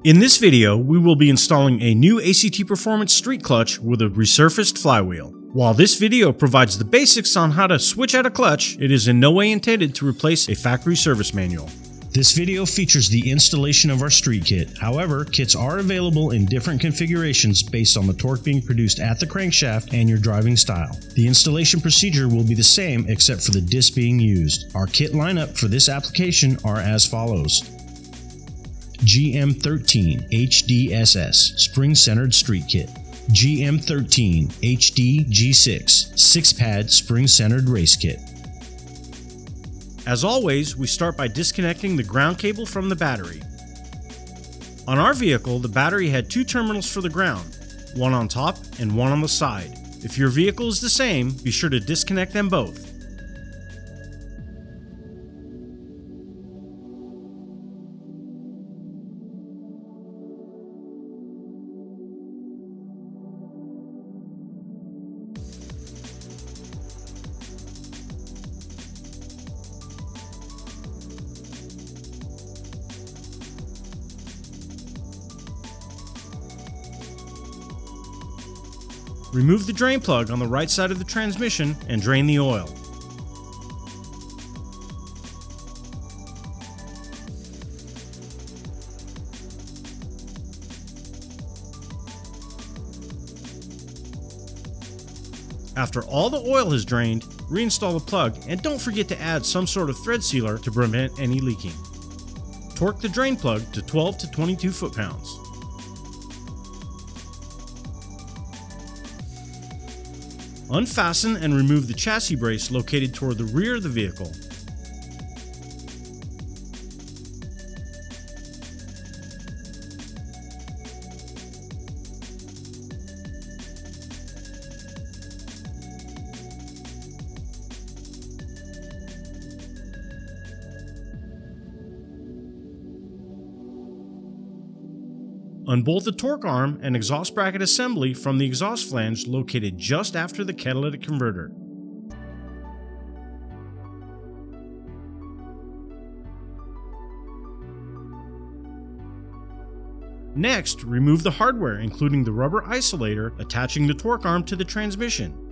In this video, we will be installing a new ACT Performance street clutch with a resurfaced flywheel. While this video provides the basics on how to switch out a clutch, it is in no way intended to replace a factory service manual. This video features the installation of our street kit. However, kits are available in different configurations based on the torque being produced at the crankshaft and your driving style. The installation procedure will be the same except for the disc being used. Our kit lineup for this application are as follows. GM13 HDSS Spring-Centered Street Kit, GM13 HD G6 6-Pad Spring-Centered Race Kit. As always, we start by disconnecting the ground cable from the battery. On our vehicle, the battery had two terminals for the ground, one on top and one on the side. If your vehicle is the same, be sure to disconnect them both. Remove the drain plug on the right side of the transmission and drain the oil. After all the oil is drained, reinstall the plug and don't forget to add some sort of thread sealer to prevent any leaking. Torque the drain plug to 12 to 22 foot-pounds. Unfasten and remove the chassis brace located toward the rear of the vehicle. Unbolt the torque arm and exhaust bracket assembly from the exhaust flange located just after the catalytic converter. Next, remove the hardware, including the rubber isolator attaching the torque arm to the transmission.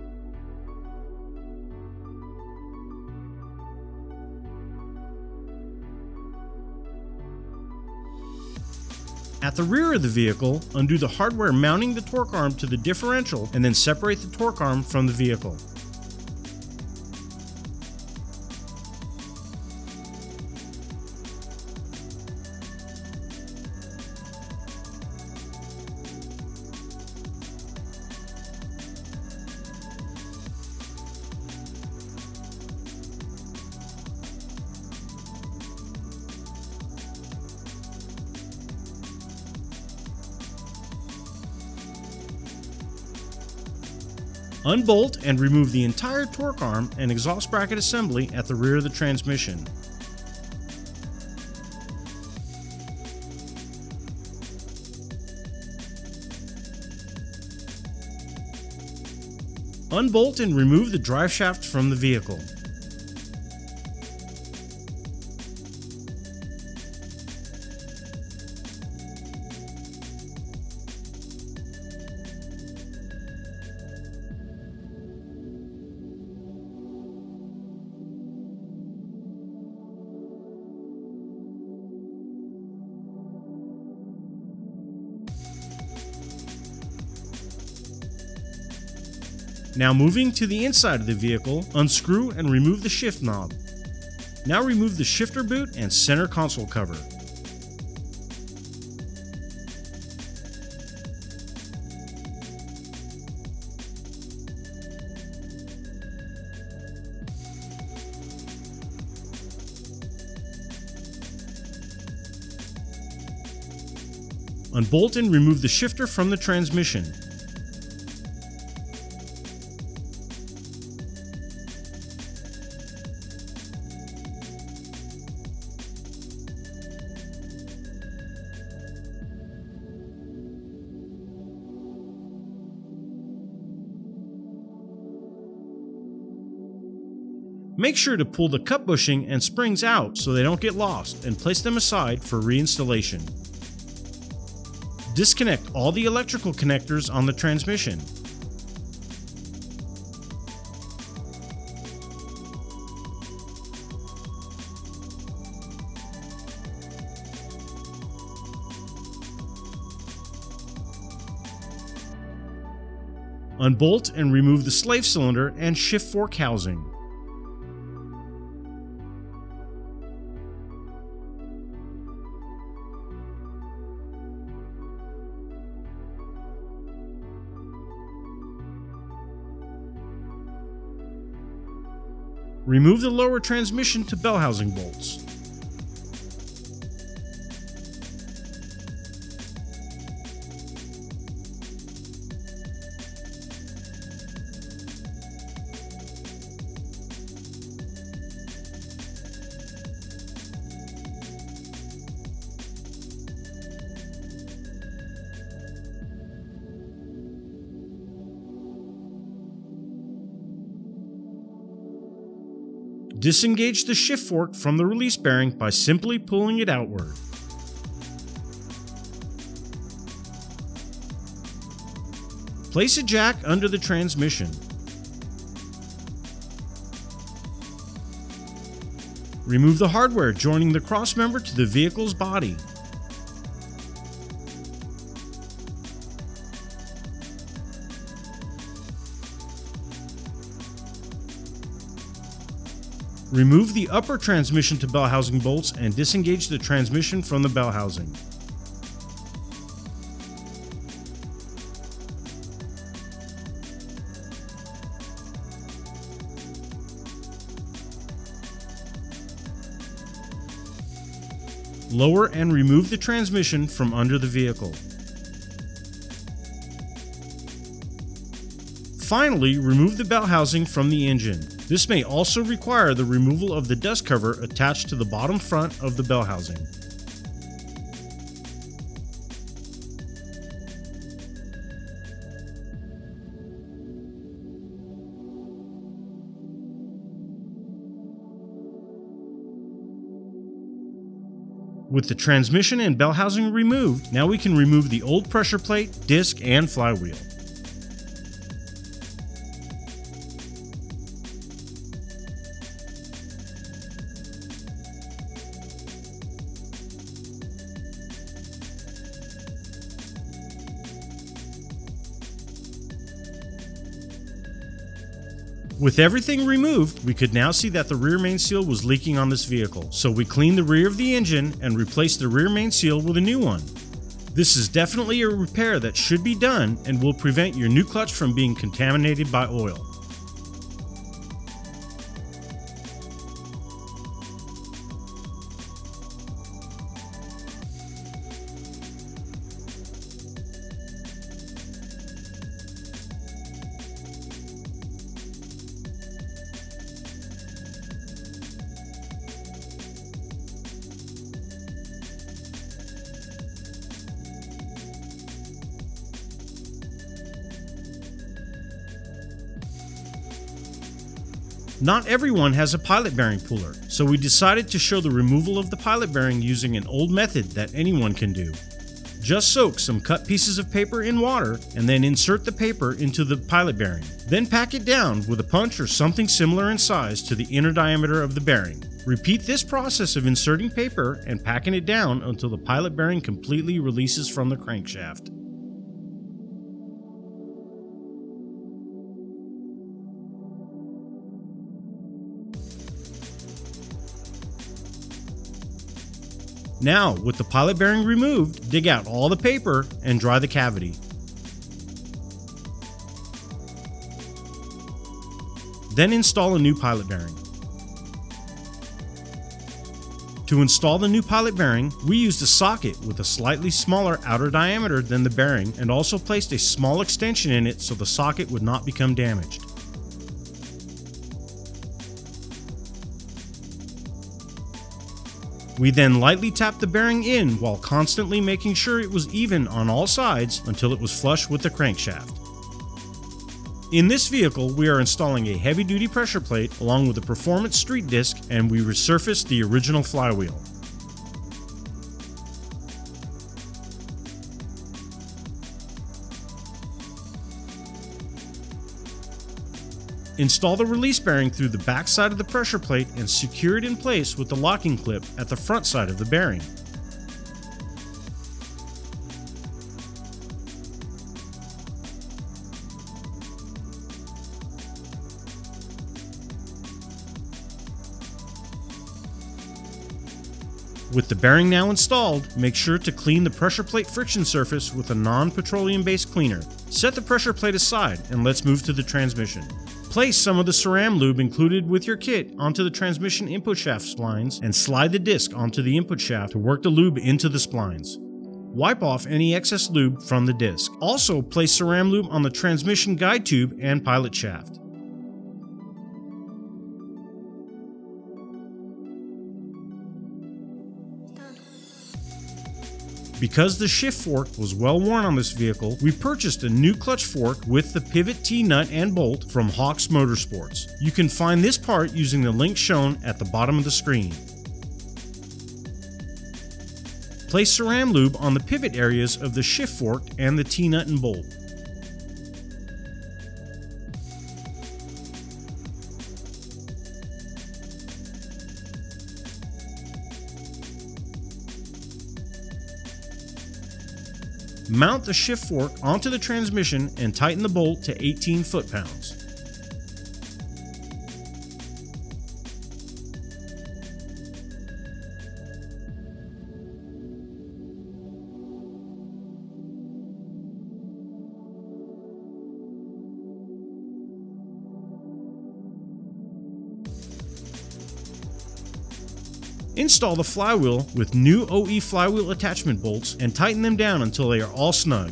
At the rear of the vehicle, undo the hardware mounting the torque arm to the differential and then separate the torque arm from the vehicle. Unbolt and remove the entire torque arm and exhaust bracket assembly at the rear of the transmission. Unbolt and remove the drive shaft from the vehicle. Now moving to the inside of the vehicle, unscrew and remove the shift knob. Now remove the shifter boot and center console cover. Unbolt and remove the shifter from the transmission. Make sure to pull the cut bushing and springs out so they don't get lost and place them aside for reinstallation. Disconnect all the electrical connectors on the transmission. Unbolt and remove the slave cylinder and shift fork housing. Remove the lower transmission to bell housing bolts. Disengage the shift fork from the release bearing by simply pulling it outward. Place a jack under the transmission. Remove the hardware joining the crossmember to the vehicle's body. Remove the upper transmission to bell housing bolts and disengage the transmission from the bell housing. Lower and remove the transmission from under the vehicle. Finally, remove the bell housing from the engine. This may also require the removal of the dust cover attached to the bottom front of the bell housing. With the transmission and bell housing removed, now we can remove the old pressure plate, disc, and flywheel. With everything removed, we could now see that the rear main seal was leaking on this vehicle, so we cleaned the rear of the engine and replaced the rear main seal with a new one. This is definitely a repair that should be done and will prevent your new clutch from being contaminated by oil. Not everyone has a pilot bearing puller, so we decided to show the removal of the pilot bearing using an old method that anyone can do. Just soak some cut pieces of paper in water and then insert the paper into the pilot bearing. Then pack it down with a punch or something similar in size to the inner diameter of the bearing. Repeat this process of inserting paper and packing it down until the pilot bearing completely releases from the crankshaft. Now, with the pilot bearing removed, dig out all the paper and dry the cavity. Then install a new pilot bearing. To install the new pilot bearing, we used a socket with a slightly smaller outer diameter than the bearing and also placed a small extension in it so the socket would not become damaged. We then lightly tapped the bearing in while constantly making sure it was even on all sides until it was flush with the crankshaft. In this vehicle, we are installing a heavy-duty pressure plate along with a performance street disc, and we resurfaced the original flywheel. Install the release bearing through the back side of the pressure plate and secure it in place with the locking clip at the front side of the bearing. With the bearing now installed, make sure to clean the pressure plate friction surface with a non-petroleum based cleaner. Set the pressure plate aside and let's move to the transmission. Place some of the Ceram lube included with your kit onto the transmission input shaft splines and slide the disc onto the input shaft to work the lube into the splines. Wipe off any excess lube from the disc. Also, place Ceram lube on the transmission guide tube and pilot shaft. Because the shift fork was well worn on this vehicle, we purchased a new clutch fork with the pivot T-nut and bolt from Hawks Motorsports. You can find this part using the link shown at the bottom of the screen. Place Ceram lube on the pivot areas of the shift fork and the T-nut and bolt. Mount the shift fork onto the transmission and tighten the bolt to 18 foot-pounds. Install the flywheel with new OE flywheel attachment bolts and tighten them down until they are all snug.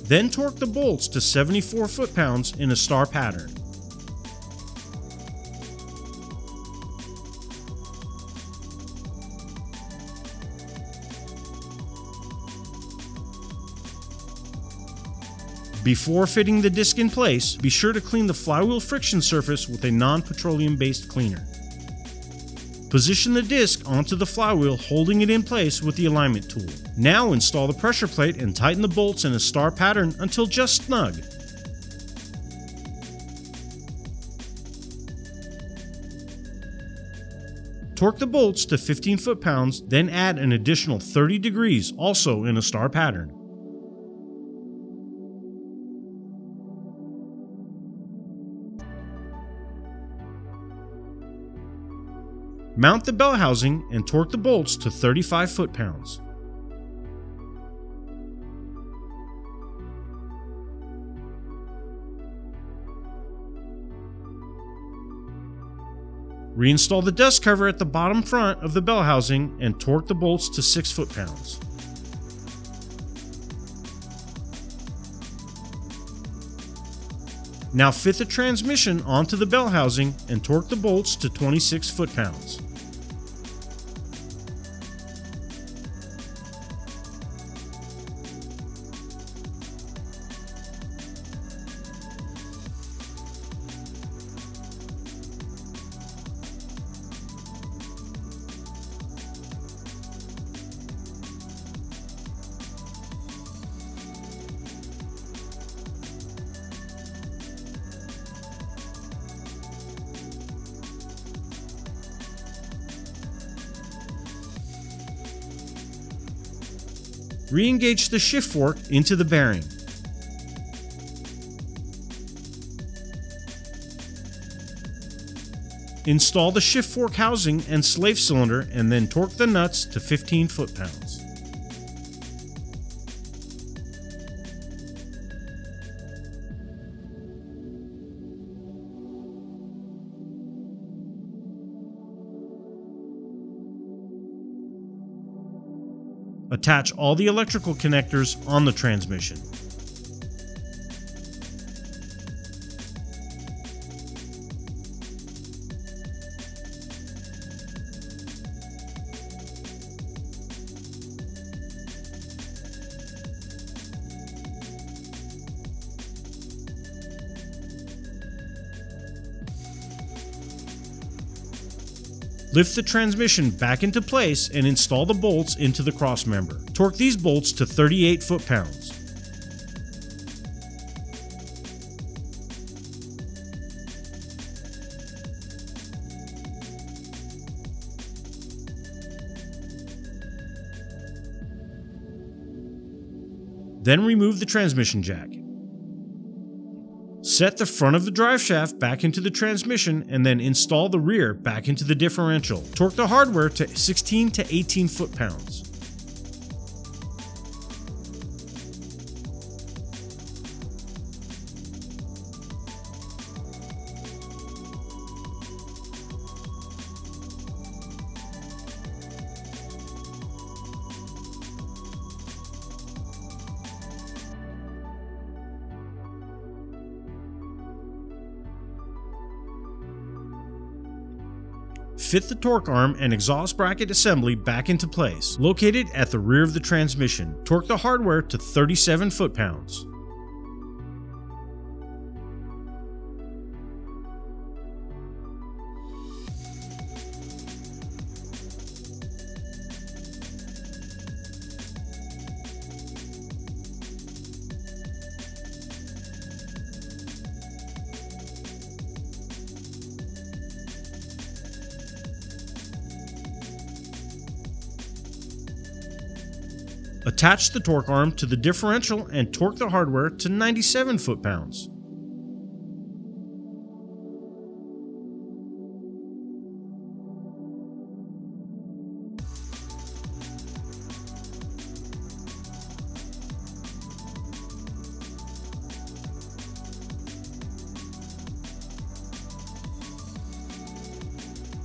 Then torque the bolts to 74 foot-pounds in a star pattern. Before fitting the disc in place, be sure to clean the flywheel friction surface with a non-petroleum based cleaner. Position the disc onto the flywheel, holding it in place with the alignment tool. Now install the pressure plate and tighten the bolts in a star pattern until just snug. Torque the bolts to 15 foot-pounds, then add an additional 30 degrees, also in a star pattern. Mount the bell housing and torque the bolts to 35 foot-pounds. Reinstall the dust cover at the bottom front of the bell housing and torque the bolts to 6 foot-pounds. Now fit the transmission onto the bell housing and torque the bolts to 26 foot-pounds. Re-engage the shift fork into the bearing. Install the shift fork housing and slave cylinder and then torque the nuts to 15 foot-pounds. Attach all the electrical connectors on the transmission. Lift the transmission back into place and install the bolts into the crossmember. Torque these bolts to 38 foot-pounds. Then remove the transmission jack. Set the front of the drive shaft back into the transmission and then install the rear back into the differential. Torque the hardware to 16 to 18 foot-pounds. Fit the torque arm and exhaust bracket assembly back into place, located at the rear of the transmission. Torque the hardware to 37 foot-pounds. Attach the torque arm to the differential and torque the hardware to 97 foot-pounds.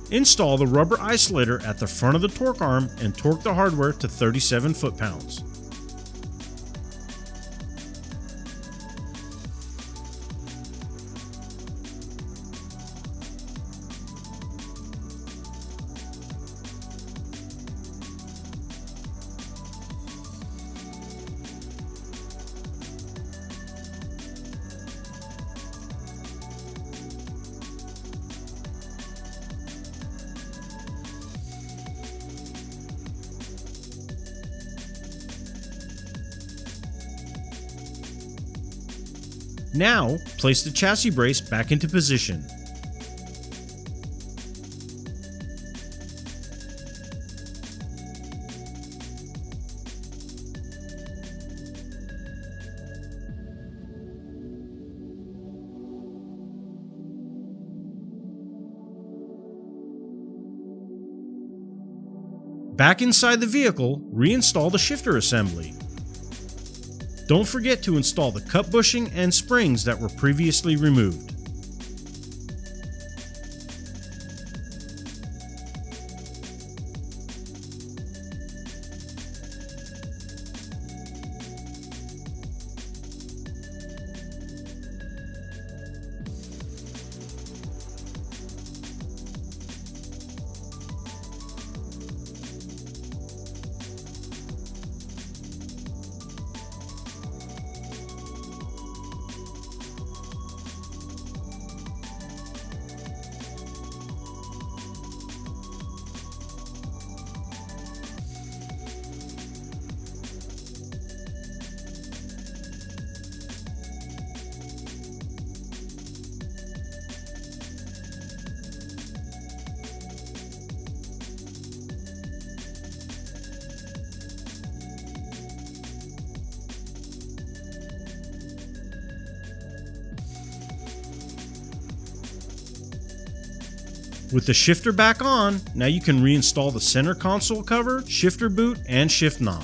Install the rubber isolator at the front of the torque arm and torque the hardware to 37 foot-pounds. Now, place the chassis brace back into position. Back inside the vehicle, reinstall the shifter assembly. Don't forget to install the cut bushing and springs that were previously removed. With the shifter back on, now you can reinstall the center console cover, shifter boot, and shift knob.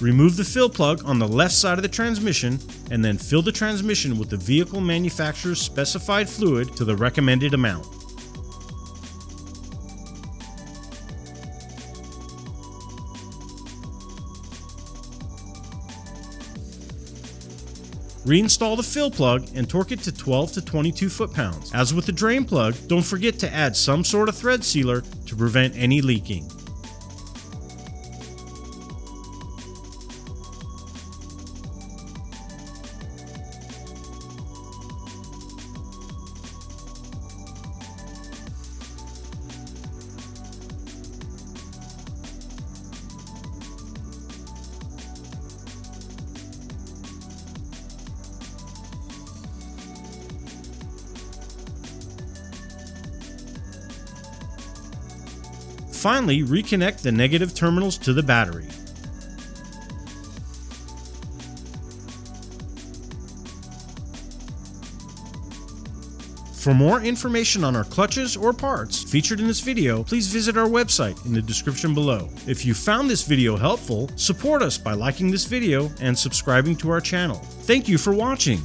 Remove the fill plug on the left side of the transmission and then fill the transmission with the vehicle manufacturer's specified fluid to the recommended amount. Reinstall the fill plug and torque it to 12 to 22 foot-pounds. As with the drain plug, don't forget to add some sort of thread sealer to prevent any leaking. Finally, reconnect the negative terminals to the battery. For more information on our clutches or parts featured in this video, please visit our website in the description below. If you found this video helpful, support us by liking this video and subscribing to our channel. Thank you for watching.